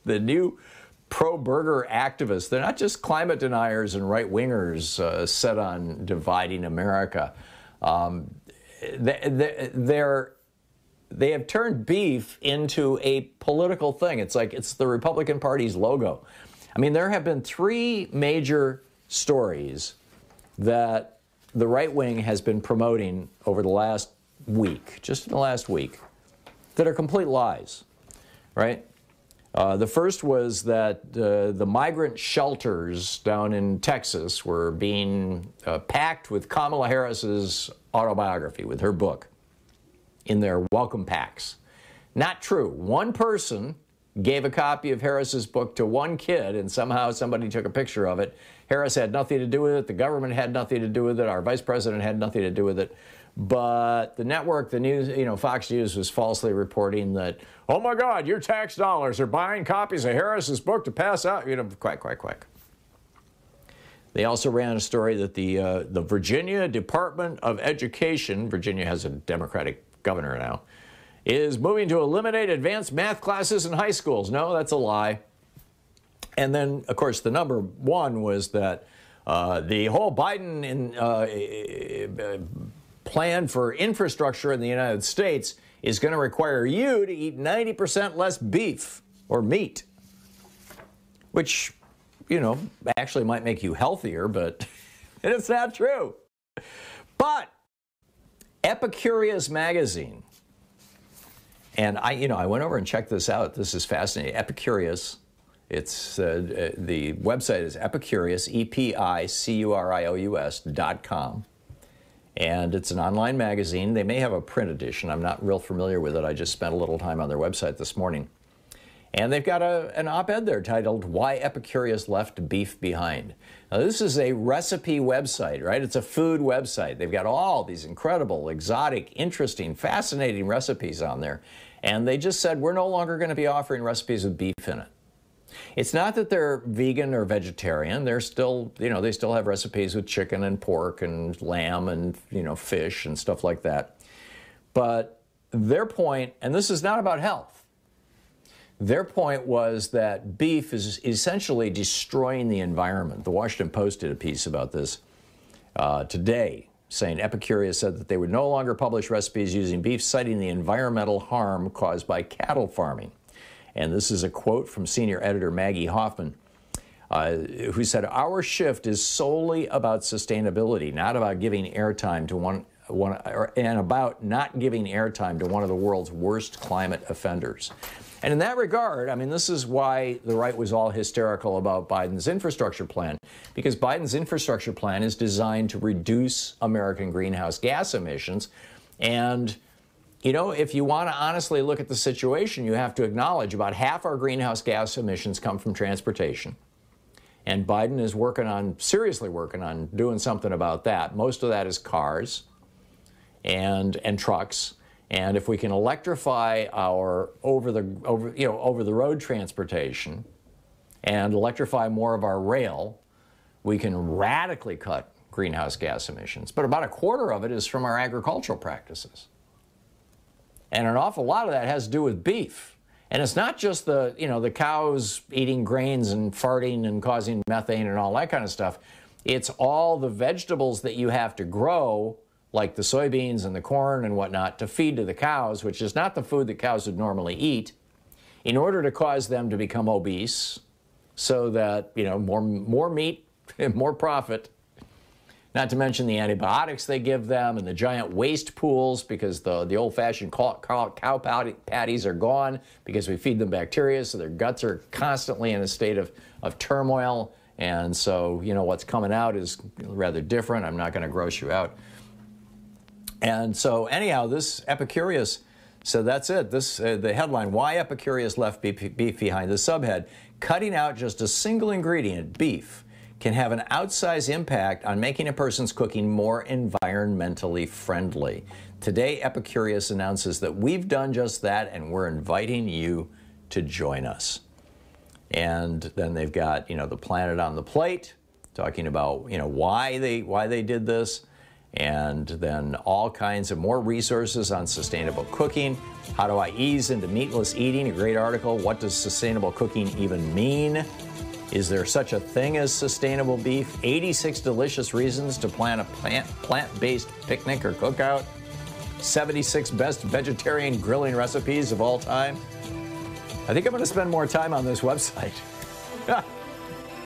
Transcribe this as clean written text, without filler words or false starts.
the new pro-burger activists, they're not just climate deniers and right-wingers set on dividing America. They have turned beef into a political thing. It's like it's the Republican Party's logo. I mean, there have been 3 major stories that the right wing has been promoting over the last week, just in the last week, that are complete lies, right? The first was that the migrant shelters down in Texas were being packed with Kamala Harris's autobiography, with her book, in their welcome packs. Not true. One person gave a copy of Harris's book to one kid, and somehow somebody took a picture of it. Harris had nothing to do with it. The government had nothing to do with it. Our vice president had nothing to do with it. But the network, the news, Fox News was falsely reporting that, oh my God, your tax dollars are buying copies of Harris's book to pass out. Quack, quack, quack. They also ran a story that the Virginia Department of Education, Virginia has a Democratic governor now, is moving to eliminate advanced math classes in high schools. No, that's a lie. And then, of course, the number one was that the whole Biden plan for infrastructure in the United States is going to require you to eat 90% less beef or meat, which, actually might make you healthier, but it's not true. But Epicurious magazine, and I went over and checked this out. This is fascinating. Epicurious. It's the website is Epicurious, EPICURIOUS.com. And it's an online magazine. They may have a print edition. I'm not real familiar with it. I just spent a little time on their website this morning. And they've got an op-ed there titled, Why Epicurious Left Beef Behind. Now, this is a recipe website, right? It's a food website. They've got all these incredible, exotic, interesting, fascinating recipes on there. And they just said, we're no longer going to be offering recipes with beef in it. It's not that they're vegan or vegetarian. They're still, they still have recipes with chicken and pork and lamb and, fish and stuff like that. But their point, and this is not about health, their point was that beef is essentially destroying the environment. The Washington Post did a piece about this today, saying Epicurious said that they would no longer publish recipes using beef, citing the environmental harm caused by cattle farming. And this is a quote from senior editor Maggie Hoffman, who said, our shift is solely about sustainability, not about giving airtime to one of the world's worst climate offenders. And in that regard, this is why the right was all hysterical about Biden's infrastructure plan, because Biden's infrastructure plan is designed to reduce American greenhouse gas emissions. And if you want to honestly look at the situation, you have to acknowledge about half our greenhouse gas emissions come from transportation. And Biden is seriously working on doing something about that. Most of that is cars and trucks. And if we can electrify our over the road transportation and electrify more of our rail, we can radically cut greenhouse gas emissions. But about a quarter of it is from our agricultural practices. And an awful lot of that has to do with beef. And it's not just the cows eating grains and farting and causing methane and all that kind of stuff. It's all the vegetables that you have to grow, like the soybeans and the corn and whatnot, to feed to the cows, which is not the food that cows would normally eat, in order to cause them to become obese, so that, more meat and more profit. Not to mention the antibiotics they give them and the giant waste pools, because the old-fashioned cow patties are gone because we feed them bacteria, so their guts are constantly in a state of turmoil. And so, what's coming out is rather different. I'm not going to gross you out. And so, anyhow, this Epicurious, so that's it. The headline, Why Epicurious Left Beef Behind. The subhead, cutting out just a single ingredient, beef, can have an outsized impact on making a person's cooking more environmentally friendly. Today, Epicurious announces that we've done just that, and we're inviting you to join us. And then they've got, the Planet on the Plate, talking about, why they did this. And then all kinds of more resources on sustainable cooking. How do I ease into meatless eating? A great article. What does sustainable cooking even mean? Is there such a thing as sustainable beef? 86 delicious reasons to plan a plant-based picnic or cookout. 76 best vegetarian grilling recipes of all time. I think I'm going to spend more time on this website.